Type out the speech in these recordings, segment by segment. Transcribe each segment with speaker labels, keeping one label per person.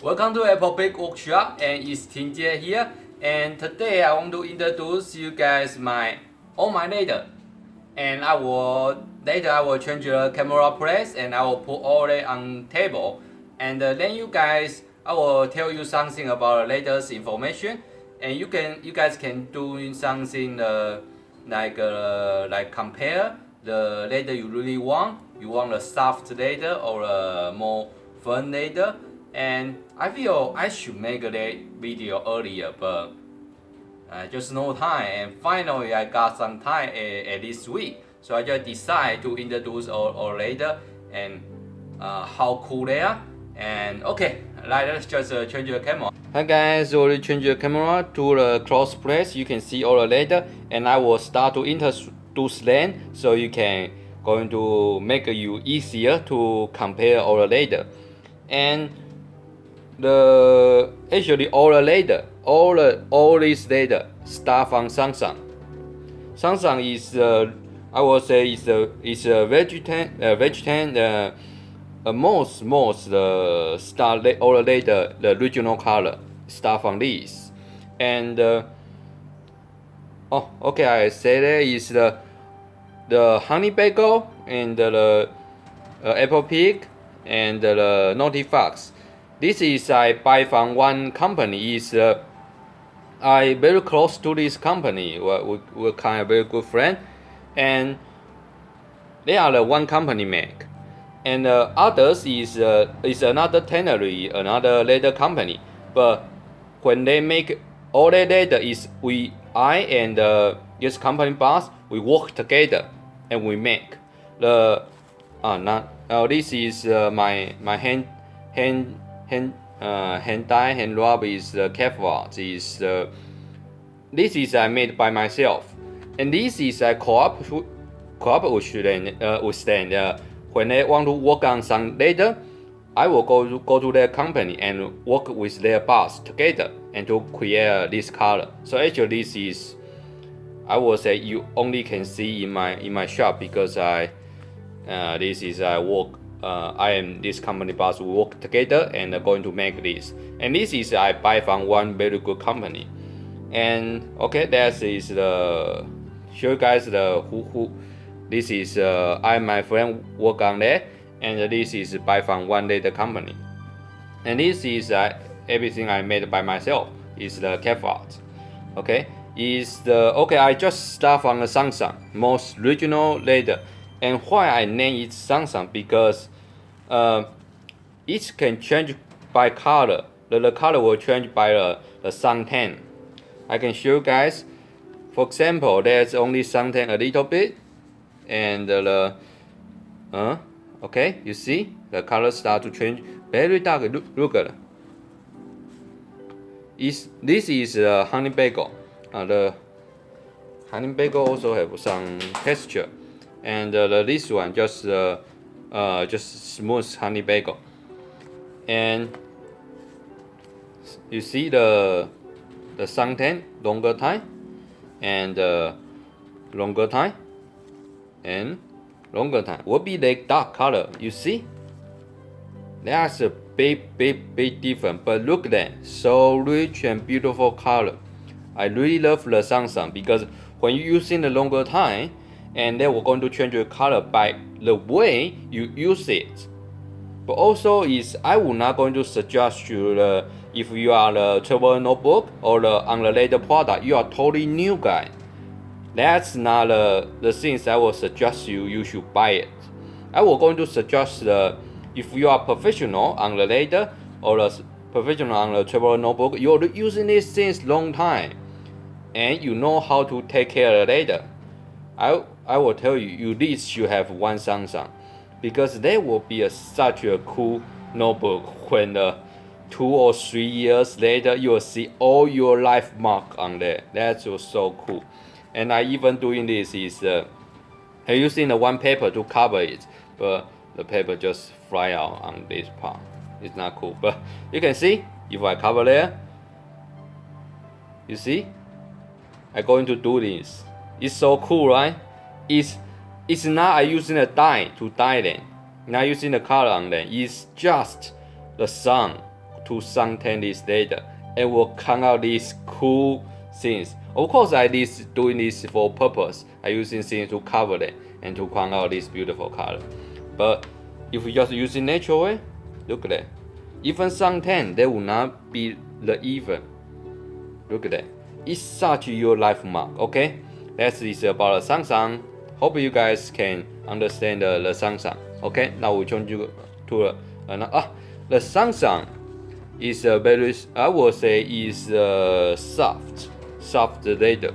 Speaker 1: Welcome to ApplePig Workshop, and it's Tingjie here. And today I want to introduce you guys my leather. And I will change the camera place and I will put all it on table. And then I will tell you something about the latest information. And you guys can do something like compare the leather you really want. You want a soft leather or a more firm leather. And I feel I should make that video earlier, but just no time. And finally, I got some time at this week, so I just decided to introduce all later and how cool they are. And okay, let's just change the camera. Hi guys, already change the camera to the close place. You can see all the later, and I will start to introduce them so you can going to make you easier to compare all the later. And actually all the later, all this later start from Samsung. Samsung is I would say is a vegetarian most start all the later the original color start from this. And okay, I say that is the honey bagel and the ApplePig and the Naughty Fox. This is I buy from one company. Is I very close to this company. We're kind of very good friend, and they are the one company make. And others is another tannery, another leather company. But when they make all the leather is I and this company boss we work together and we make the this is my hand dye, hand rub is the Kevlar. This is I made by myself, and this is I co-op with them. When they want to work on some leather, I will go to their company and work with their boss together and to create this color. So actually, this is I will say you only can see in my shop because this is I work. I am this company boss. We work together and are going to make this. And this is I buy from one very good company. And okay, that is the show you guys the who. This is I and my friend work on that, and this is buy from one leather company. And this is everything I made by myself. Is the Kevlar. Okay, I just start from the Samsung most original leather. And why I name it Samsung because it can change by color. The color will change by the suntan. I can show you guys. For example, there's only suntan a little bit, and okay, you see the color start to change very dark. Look at it. This is honey bagel. The honey bagel also have some texture. And this one just smooth honey bagel, and you see the suntan longer time and longer time and longer time will be the dark color. You see, that's a big difference. But look at that, so rich and beautiful color. I really love the Samsung because when you're using the longer time, and then we're going to change the color by the way you use it. But also I will not going to suggest you if you are the travel notebook or on the leather product, you are totally new guy. That's not the things I will suggest you should buy it. I will going to suggest if you are professional on the leather or professional on the travel notebook, you're using these things long time, and you know how to take care of the leather. I will tell you, you at least should have one Samsung, because there will be such a cool notebook when 2 or 3 years later you will see all your life mark on there. That's so cool. And I even doing this is I using the one paper to cover it, but the paper just fly out on this part. It's not cool, but you can see if I cover there, you see I'm going to do this. It's so cool, right? It's not using a dye to dye them, not using the color on them. It's just the sun to suntan this leather and will come out these cool things. Of course, I doing this for purpose. I using things to cover it and to come out this beautiful color. But if you just using natural way, look at that. Even suntan, they will not be the even. Look at that. It's such your life mark. Okay, that is about the Samsung. Hope you guys can understand the Samsung. Okay, now we change to the Samsung is a very, I would say, is soft leather.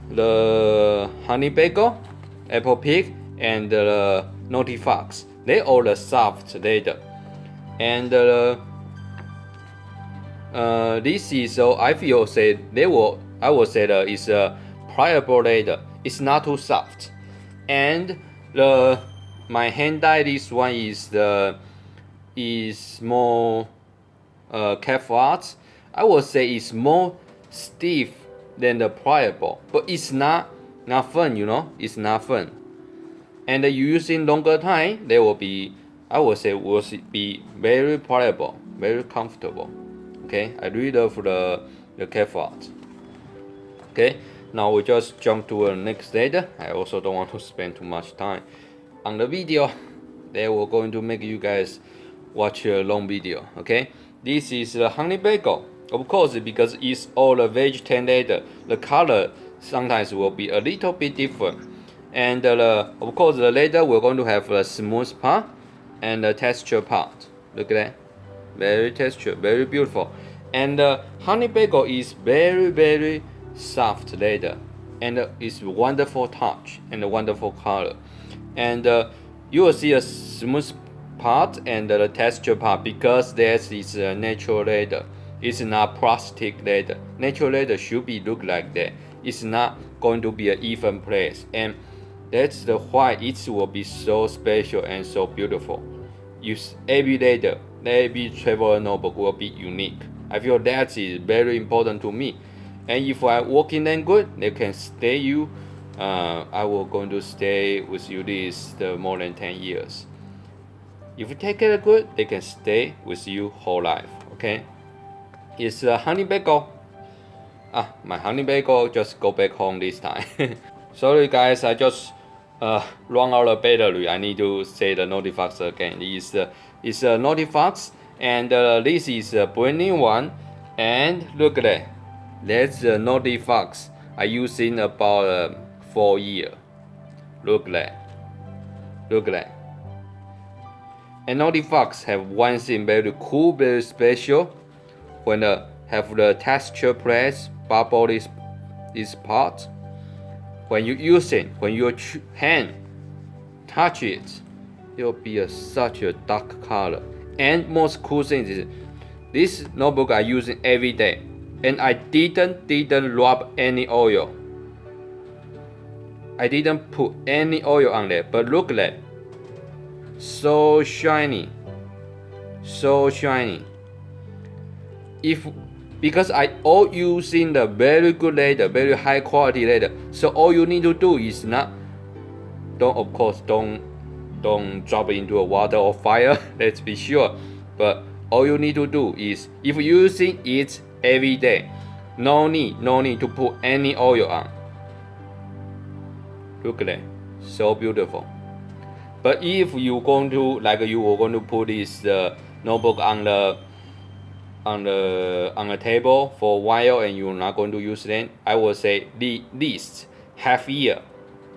Speaker 1: The honey bagel, ApplePig, and the Naughty Fox, they all the soft leather. And this is, so I feel say I would say that it's a pliable leather. It's not too soft. And my hand dye, this one is more camouflage. I would say it's more stiff than the pliable, but it's not fun, you know. It's not fun. And using longer time, they will be, I would say, will be very pliable, very comfortable. Okay, I really love the camouflage. Okay, now we just jump to the next leather. I also don't want to spend too much time on the video. They were going to make you guys watch a long video. Okay, this is the honey bagel. Of course, because it's all a vegetarian leather, the color sometimes will be a little bit different. And of course, the leather we're going to have a smooth part and a texture part. Look at that, very texture, very beautiful. And honey bagel is very soft leather, and it's wonderful touch and a wonderful color. And you will see a smooth part and the texture part because this is natural leather. It's not plastic leather. Natural leather should be look like that. It's not going to be an even place, and that's the why it will be so special and so beautiful. Use every leather, every travel notebook will be unique. I feel that is very important to me. And if I working them good, they can stay you. I will going to stay with you this more than 10 years. If you take care good, they can stay with you whole life. Okay. It's a honey bagel. My honey bagel just go back home this time. Sorry guys, I just run out of battery. I need to say the Naughty Fox again. It's a Naughty Fox, and this is a brand new one. And look at that. That's the Naughty Fox I using about 4 years. Look at that. Look at that. And Naughty Fox have one thing very cool, very special. When have the texture press bubble this part, when you use it, when your hand touch it, it will be such a dark color. And most cool thing is this notebook I use it every day, and I didn't rub any oil. I didn't put any oil on there, but look at that, so shiny, so shiny. Because I all using the very good leather, very high quality leather, so all you need to do is don't drop it into a water or fire. Let's be sure. But all you need to do is, if you're using it every day, no need to put any oil on. Look at that, so beautiful. But if you going to, like you were going to put this notebook on the table for a while and you're not going to use it, I would say the least half year,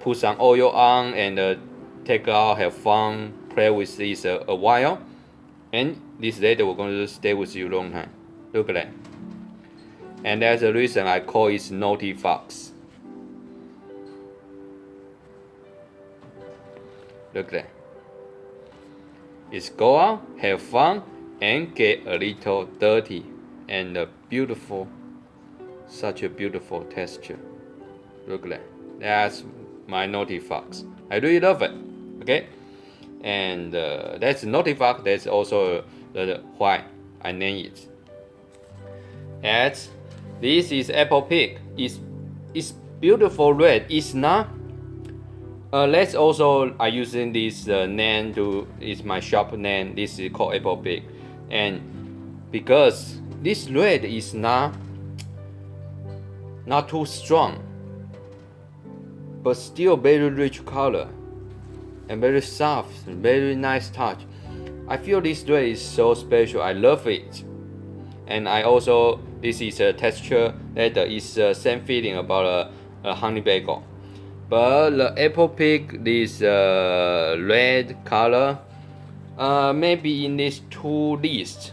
Speaker 1: put some oil on and take out, have fun, play with this a while, and this leather will going to stay with you a long time. Look at that. And that's the reason I call it Naughty Fox. Look at that. It's go out, have fun, and get a little dirty, and beautiful, such a beautiful texture. Look at that. That's my Naughty Fox. I really love it. Okay, and that's Naughty Fox. That's also why I named it. And this is ApplePig. It's beautiful red. It's not. Let's also I using this name to, is my shop name. This is called ApplePig. and because this red is not too strong, but still very rich color and very soft, very nice touch. I feel this red is so special. I love it. And I also, this is a texture leather, is the same feeling about a honey bagel. But the ApplePig, this red color, maybe in these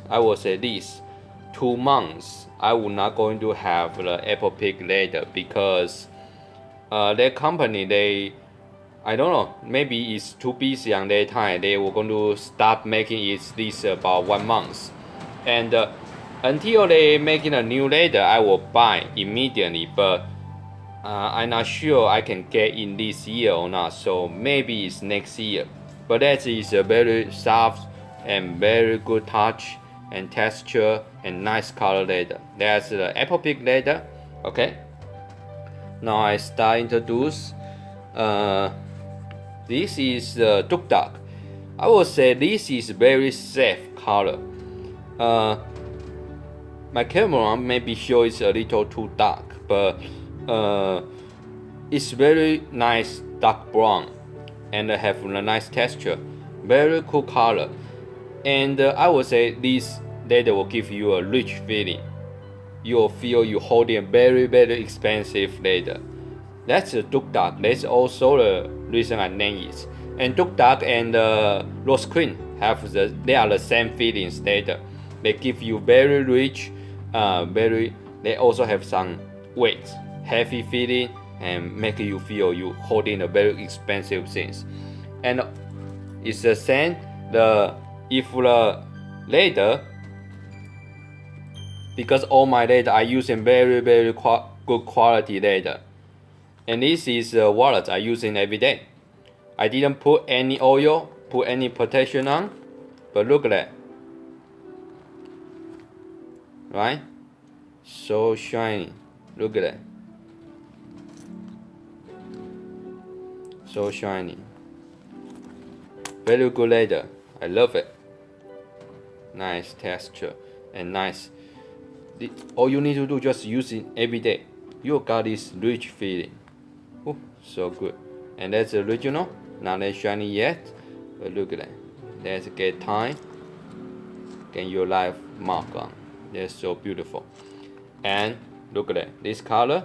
Speaker 1: I will say these 2 months, I will not going to have the ApplePig Leather because their company, I don't know, maybe it's too busy on their time. They were going to stop making it this about 1 month. And until they making a new leather, I will buy immediately. But I'm not sure I can get in this year or not. So maybe it's next year. But that is a very soft and very good touch and texture and nice color leather. That's the ApplePig leather. Okay. Now I start introduce. This is the Duk Duk. I will say this is very safe color. My camera maybe shows a little too dark, but it's very nice dark brown and have a nice texture, very cool color. And I would say this leather will give you a rich feeling. You'll feel you holding a very, very expensive leather. That's the Duk Duk. That's also the reason I named it. And Duk Duk and Rose Queen they are the same feelings leather. They give you very rich, they also have some weight, heavy feeling, and make you feel you holding a very expensive things. And it's the same. If the leather, because all my leather I using very, very good quality leather. And this is a wallet I using every day. I didn't put any oil, put any protection on, but look at that. Right? So shiny. Look at that. So shiny. Very good leather. I love it. Nice texture and nice. All you need to do just use it every day. You got this rich feeling. Oh, so good. And that's the original. Not that shiny yet, but look at that. That's get time. Get your life mark on. They're so beautiful. And look at that. This color,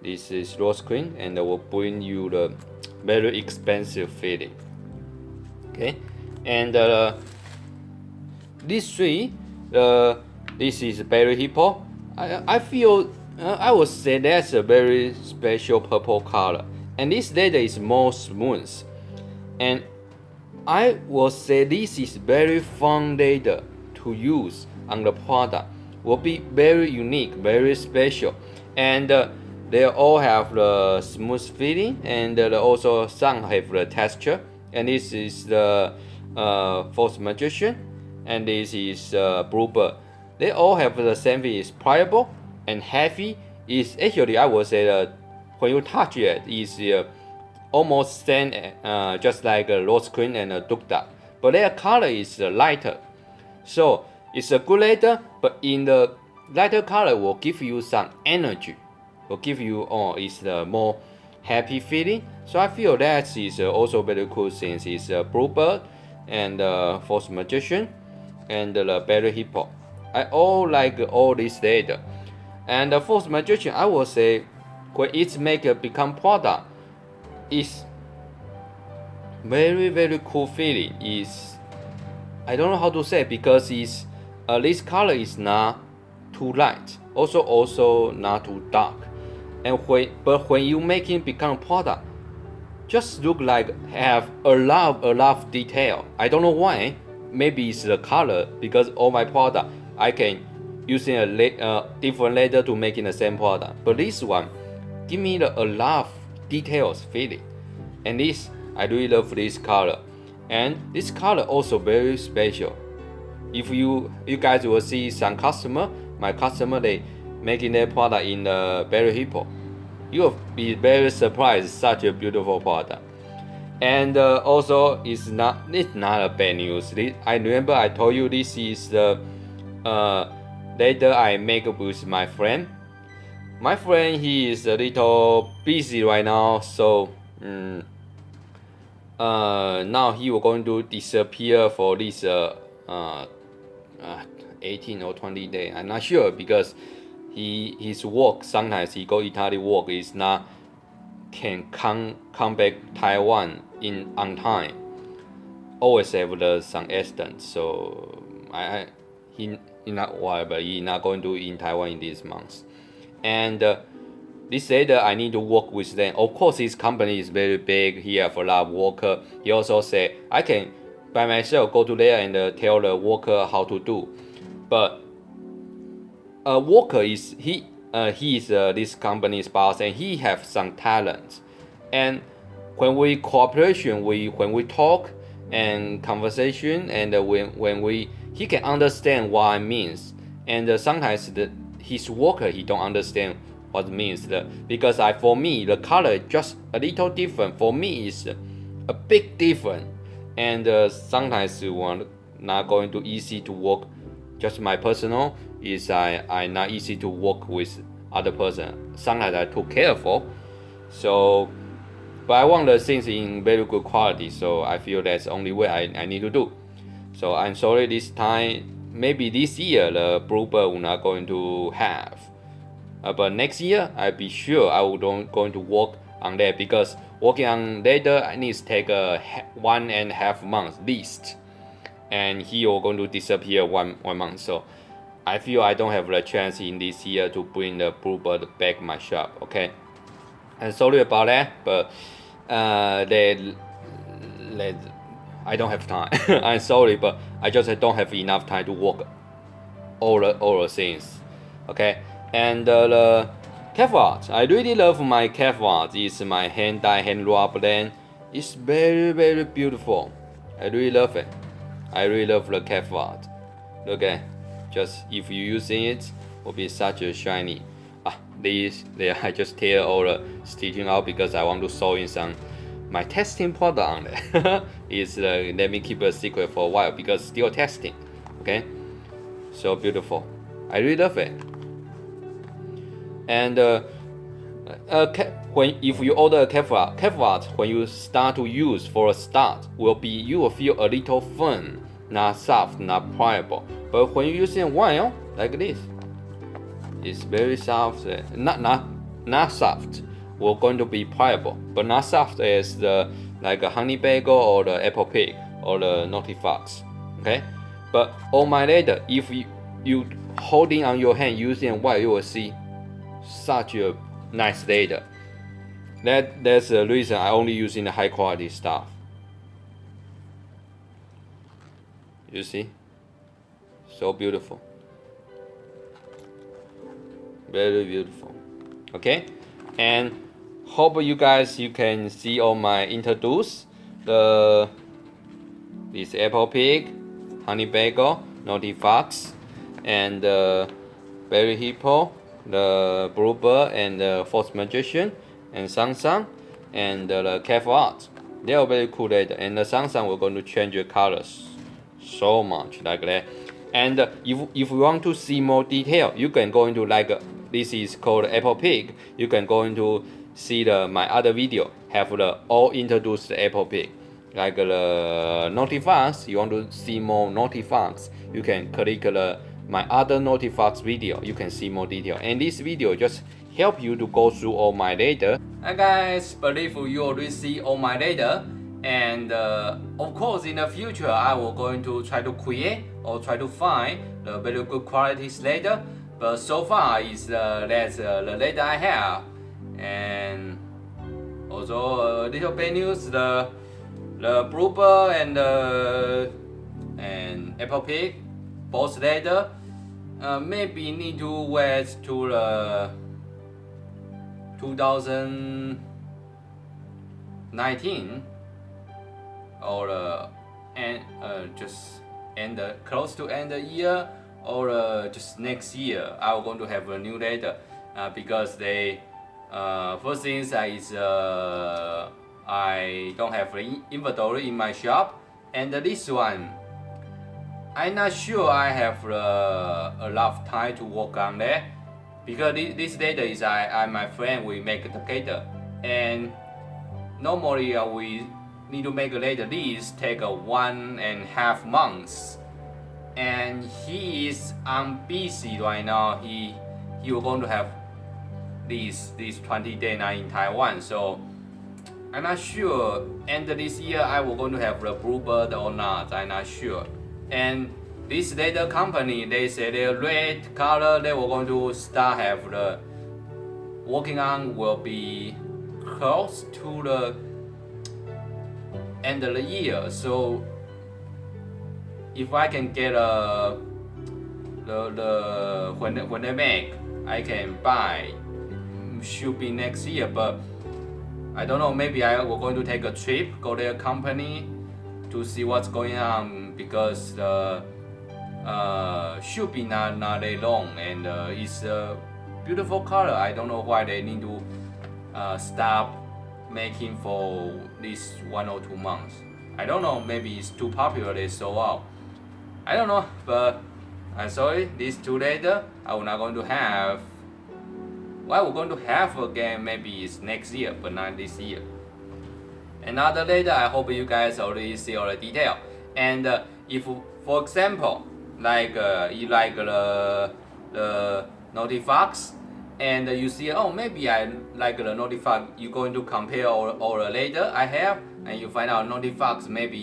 Speaker 1: this is Rose Queen, and it will bring you the very expensive feeling. Okay, and these three, this is Berry Hippo. I feel I would say that's a very special purple color, and this leather is more smooth, and I will say this is very fun leather to use on the product. Will be very unique, very special, and they all have the smooth feeling, and also some have the texture. And this is the False Magician, and this is Bluebird. They all have the same thing. It's pliable and heavy. Is actually I would say that when you touch it, is almost same, just like a Rose Queen and a Duk Duk, but their color is lighter. So it's a good leather, but in the lighter color will give you some energy. Will give you it's the more happy feeling. So I feel that is also very cool since it's Bluebird and False Magician and the Berry Hippo. I all like all this leather. And the False Magician, I will say, when it's become product, is very, very cool feeling. Is I don't know how to say because it's this color is not too light, also not too dark. And when you making become product, just look like have a lot of detail. I don't know why. Maybe it's the color because all my product I can using a different leather to making the same product. But this one give me a lot of details feeling, and this I really love this color. And this color also very special. If you guys will see some my customer they making their product in the Berry Hippo, you will be very surprised. Such a beautiful product. And also, it's not a bad news. I remember I told you this is the leather I make with my friend. My friend, he is a little busy right now, so now he will going to disappear for this 18 or 20 days. I'm not sure because his work, sometimes he go Italy work is not can come back Taiwan on time. Always have some accident, so he not why, but he not going to in Taiwan in this month. And this later I need to work with them. Of course, his company is very big. He have a lot of worker. He also said I can by myself go to there and tell the worker how to do. But a worker is he is this company's boss and he have some talent. And when we cooperation, when we talk and conversation, and when he can understand what it means. And sometimes his worker he don't understand what it means. Because for me the color just a little different. For me is a big different. And sometimes not going to easy to work. Just my personal is I not easy to work with other person. Sometimes I too careful. So, but I want the things in very good quality. So I feel that's the only way I need to do. So I'm sorry this time. Maybe this year the Bluebird will not going to have. But next year I be sure I will going to work on that because working on leather I need to take 1.5 months least. And he will going to disappear one month. So I feel I don't have the chance in this year to bring the Bluebird back my shop. Okay, I'm sorry about that, but I don't have time. I'm sorry, but I just don't have enough time to work all the things. Okay, and the calf art, I really love my calf art. It's my hand dye hand rub blend. It's very very beautiful. I really love it. I really love the calf art. Look at, just if you using it, will be such a shiny. I just tear all the stitching out because I want to sew in some my testing product on it. Is let me keep a secret for a while because still testing. Okay, so beautiful. I really love it. And if you order a calf art, when you start to use for a start, you will feel a little firm, not soft, not pliable. But when you use it while like this, it's very soft. Not soft. We're going to be pliable, but not soft as like a honey bagel or the ApplePig or the Naughty Fox. Okay, but on my leather, if you holding on your hand using while, you will see such a nice leather. That's the reason I only using the high quality stuff. You see, so beautiful, very beautiful. Okay, and hope you guys you can see all my introduce this ApplePig, Honey Bagel, Naughty Fox, and Berry Hippo, the Bluebird, and the False Magician, and Sansan, and the Calf Art. They are very cool later. And the Sansan we're going to change the colors so much like that. And if you want to see more detail, you can go into this is called ApplePig. You can go into see my other video have all introduced ApplePig. Like the Naughty Fox, you want to see more Naughty Fox, you can click my other Naughty Fox video. You can see more detail. And this video just help you to go through all my data. I guys believe you already see all my data. And of course, in the future, I will going to try to create or try to find the very good quality leather. But so far, that's the leather I have. And also a little bad news: the Bluebird and ApplePig, both leather, maybe need to wait to the 2019. Or just close to end the year, or just next year, I'm going to have a new leather because they first thing is I don't have inventory in my shop. And this one, I'm not sure I have a lot of time to work on that, because this leather is I and my friend we make together, and normally we need to make a leather. This take 1.5 months, and he is busy right now. He will going to have these 20 days now in Taiwan, so I'm not sure. End of this year I will going to have the bluebird or not. I'm not sure. And this leather company, they say the red color they were going to start have the working on will be close to the end of the year. So if I can get when they make, I can buy. Should be next year, but I don't know. Maybe I will going to take a trip, go to their company to see what's going on, because should be not that long, and it's a beautiful color. I don't know why they need to stop making for this 1 or 2 months. I don't know. Maybe it's too popular. They sold out. I don't know, but I'm sorry. These two later, I will not going to have. Well, we're going to have again. Maybe it's next year, but not this year. Another later, I hope you guys already see all the detail. And if, for example, like you like the Audionautix, and you see, oh, maybe I like the Audionautix, you're going to compare all the later I have, and you find out Audionautix maybe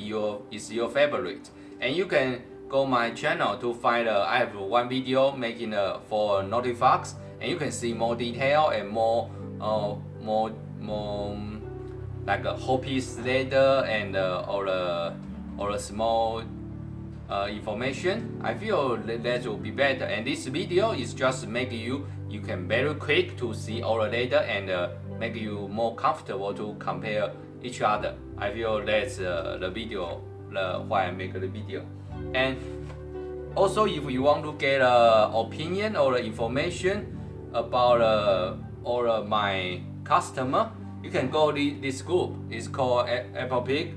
Speaker 1: is your favorite, and you can go my channel to find I have one video making for Audionautix, and you can see more detail and more like a whole piece leather and all the small information. I feel that will be better, and this video is just make you can very quick to see all the leather and make you more comfortable to compare each other. I feel that's the video, why I make the video. And also, if you want to get opinion or information about all of my customer, you can go this group. It's called ApplePig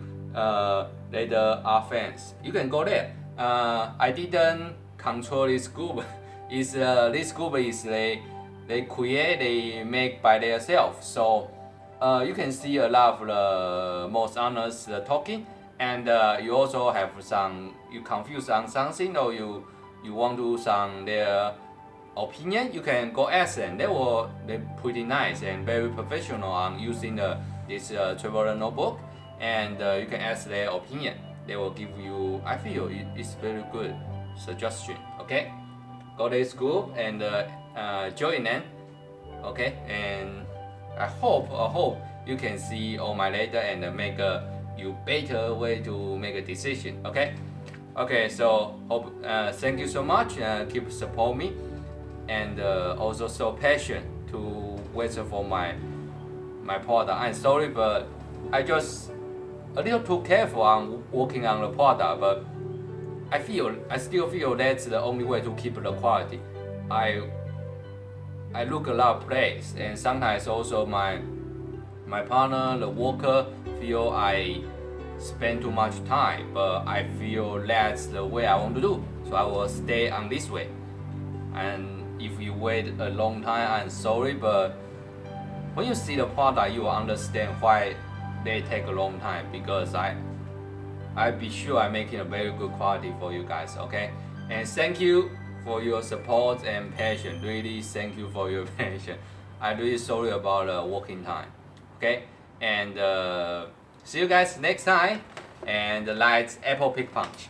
Speaker 1: Leather Fans. You can go there. I didn't control this group. This group is they make by themselves. So you can see a lot of the most honest talking, and you also have you confused on something, or you want to some their opinion. You can go ask them. They're pretty nice and very professional on using this traveler notebook, and you can ask their opinion. They will give you, I feel it's very good suggestion. Okay, go to this group and join them. Okay, and I hope you can see all my letter and make you better way to make a decision. Okay, so hope thank you so much. Keep support me, and also so patient to wait for my product. I'm sorry, but I just a little too careful on working on the product, but I still feel that's the only way to keep the quality. I look a lot of place, and sometimes also my partner, the worker, feel I spend too much time, but I feel that's the way I want to do, so I will stay on this way. And if you wait a long time, I'm sorry, but when you see the product, you will understand why they take a long time, because I be sure I'm making a very good quality for you guys. Okay, and thank you for your support and patience. Really, thank you for your patience. I'm really sorry about working time. Okay, and see you guys next time. And lights ApplePig Punch.